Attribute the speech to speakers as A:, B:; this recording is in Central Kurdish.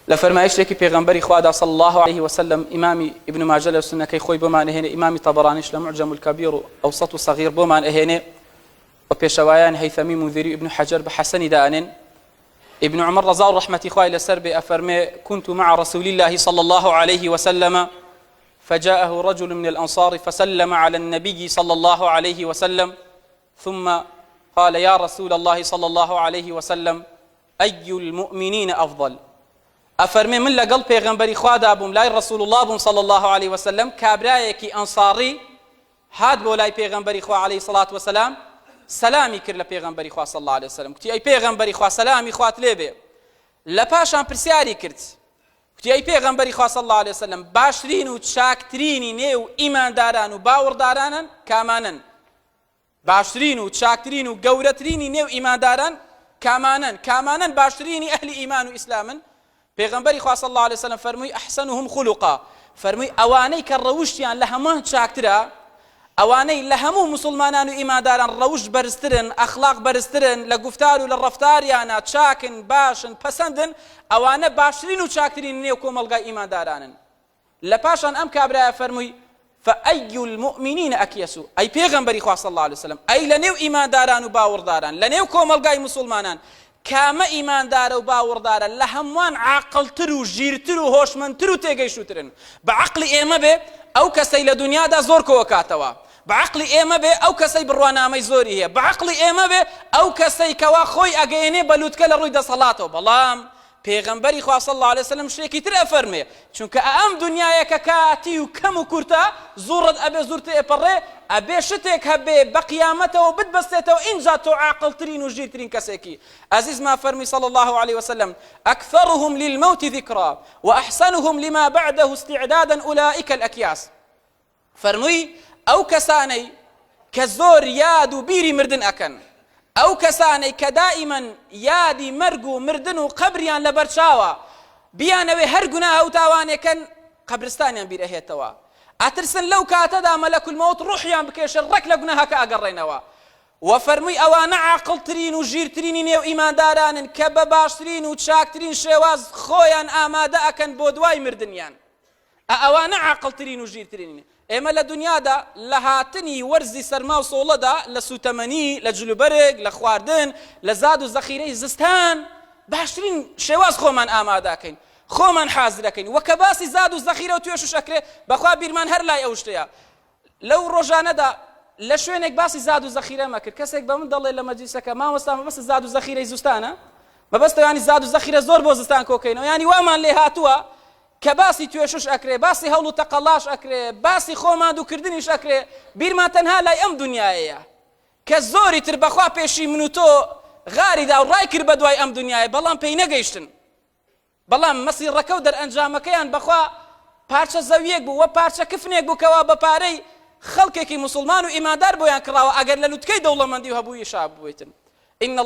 A: لفرمایشتێکی پێغەمبەری خوادا صلی الله عليه وسلم ئیمامی ابن ماجه لە سنەکەی خۆی بۆمان ئەهێنێ ئیمامی طەبەرانیش لە معجم الكبير و ئەوسەط و صەغیر بۆمان ئەهێنێ و پێشەوایان هەیثەمی منذری ابن حەجەر بە حەسەنی دانێن ابن عمر رضا و رحمەتی خوای لەسەر بێ ئەفەرمێ كنت مع رسول الله صلى الله عليه وسلم فجاءه رجل من الأنصار فسلم على النبي صلى الله عليه وسلم ثم قال يا رسول الله صلى الله عليه وسلم أي المؤمنين أفضل أفرمي من لقل پیغمبری خوادا بوم لای رسول الله بوم صلى الله عليه وسلم کابرایەکی ئەنصاری هات بۆ لای پێغەمبەری خوا عليه الصلاة والسلام سلامی کرد لە پێغەمبەری خوا صلى الله عليه وسلم کوتی ئەی پێغەمبەری خوا سلامی خوات لێ بێ لە پاشان پرسیاری کرد کوتی ئەی پێغەمبەری خوا صلى الله عليه وسلم باشترین و چاکترینی نێو ئیمانداران و باوەڕدارانن کامانن باشترین و چاکترین و گەورەترینی نێو ئیمانداران کامانن باشترینی ئەهلی ئیمان و ئیسلامن پێغەمبەری خوا صلی الله عليه وسلم فەرمووی ئەحسەنهم خولوقا فەرمووی ئەوانەی کە ڕەوشتیان لە هەمووان چاکترە ئەوانەی لە هەموو مسلمانان و ئیمانداران ڕەوشت بەرزترن ئەخلاق بەرزترن لە گفتار و لە ڕەفتاریانە چاکن باشن پەسەندن ئەوانە باشترین و چاکترین نێو کۆمەڵگای ئیماندارانن لە پاشان ئەم کابرایە فەرمووی فأي المؤمنين أكيسوا أي پیغمبری خوا صلی الله عليه وسلم أي لنيو إيمان داران و باورداران لنيو كوملقاي مسلمانان كاما إيمان دار و باورداران لهموان عاقلتر و جيرتر و هوشمنتر و تيگيشوترن بعقل إيما بي أو كسي لدنيا دا زور كوكاتوا بعقل إيما بي أو كسي بروانامي زوري هي بعقل إيما بي أو كسي كوا خوي أغيني بلوتك لروي دا صلاته بلام پیغمبری خوا صلی الله علیه وسلم شتێکی تر ئەفەرمێ چونکە ئەم دنیایەکە کاتی و کەم و کورتە زوڕت ئەبێ زورت ئێپەڕێ ئەبێ شتێک هەبێ بە قیامەتەوە بتبەستێتەوە ئینجا تۆ عاقڵترین و ژیرترین کەسێکی عەزیز ما فەرمی صلی الله عليه وسلم أكثرهم للموت ذكرى وأحسنهم لما بعده استعدادا أولئك الأكياس فەرمووی ئەو کەسانەی کە زۆر یاد و بیری مردن ئەکەن ئەو کەسانەی کە دائیمەن یادی مەرگ و مردن و قەبریان لەبەرچاوە بیانەوێ هەر گوناه و تاوانێکن قەبرستانیان بیر ئەهێتەوە ئەترسن لەو کاتەدا مەلەک المەوت ڕوحیان بکێشن ڕەک لە گوناهەکە ئەگەڕێنەوە و فەرمووی ئەوانە عاقڵترین و ژیرترینی نێو ئیماندارانن کە بە باشترین و چاکترین شێواز خۆیان ئامادە ئەکەن بۆ دوای مردنیان ئەوانە عاقڵترین و ژیرترینی ئێمە لە دنیادا لە هاتنی وەرزی سەرما و سۆڵەدا لە سوتەمەنی لە جلوبەرێک لە خواردن لە زاد و زەخیرەی زستان باشترین شێواز خۆمان ئامادەکەین خۆمان حازرەکەین وە کە باسی زاد و زەخیرە و توێش و شەکرێ بەخوا بیرمان هەر لای ئەو شتەیە لەو ڕۆژانەدا لە شوێنێک باسی زاد و زەخیرە مەکرد کەسێک بە من دەڵێ لە مەجلیسەکە مامۆستا مەبەستە زاد و زەخیرەی زستانە مەبەستە ینی زاد و زەخیرە زۆر بۆ زستان کۆکەینەوە ینی وامان لێ هاتووە کە باسی توێشش ئەکرێ باسی هەوڵ و تەقەڵاش ئەکرێ باسی خۆمان دووکردنیش ئەکرێ بیرمان تەنها لای ئەم دنیایەیە کە زۆری تر بەخوا پێشی من و تۆ غاریدا و ڕای کرد بە دوای ئەم دنیایە بەڵام پێی نەگەیشتن بەڵام مەسیرڕەکە و دەرئەنجامەکەیان بەخوا پارچە زەویەک بوو وە پارچە کفنێک بوو کەوا بە پارەی خەڵکێکی موسڵمان و ئیماندار بۆیان کڕاوە ئەگەر لە لوتکەی دەوڵەمەندی و هەبووی شاب بوویتن